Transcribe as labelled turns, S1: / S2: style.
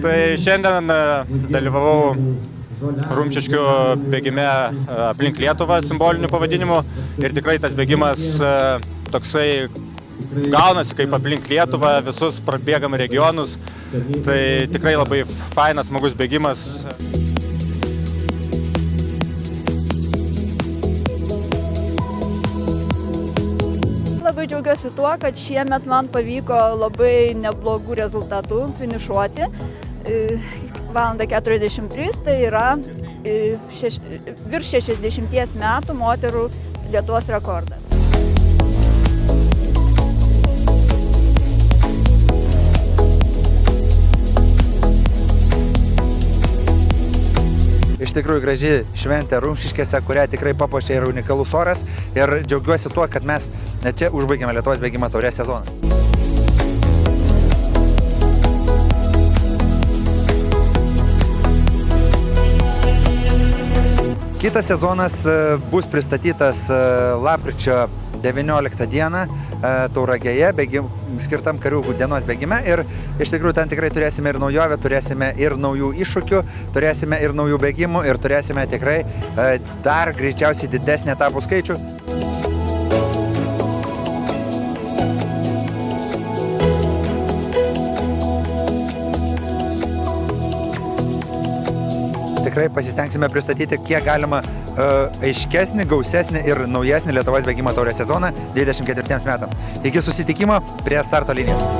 S1: Tai šiandien dalyvavau Rumšiškių bėgime aplink Lietuvą simboliniu pavadinimu ir tikrai tas bėgimas toksai gaunasi kaip aplink Lietuvą, visus prabėgam regionus, tai tikrai labai fainas, smagus bėgimas.
S2: Labai džiaugiuosi tuo, kad šiemet man pavyko labai neblogų rezultatų finišuoti. Valandą 43, tai yra virš 60 metų moterų Lietuvos rekordas.
S3: Iš tikrųjų graži šventė Rumšiškėse, kurią tikrai papuošė ir unikalus oras. Ir džiaugiuosi tuo, kad mes čia užbaigėme Lietuvos bėgimo taurės sezoną. Kitas sezonas bus pristatytas lapkričio 19 dieną Tauragėje, skirtam karių dienos bėgime. Ir iš tikrųjų ten tikrai turėsime ir naujovę, turėsime ir naujų iššūkių, turėsime ir naujų bėgimų ir turėsime tikrai dar greičiausiai didesnį etapų skaičių. Tikrai pasistengsime pristatyti kiek galima aiškesnį, gausesnį ir naujesnį Lietuvos bėgimo taurės sezoną 24 metams. Iki susitikimo prie starto linijos.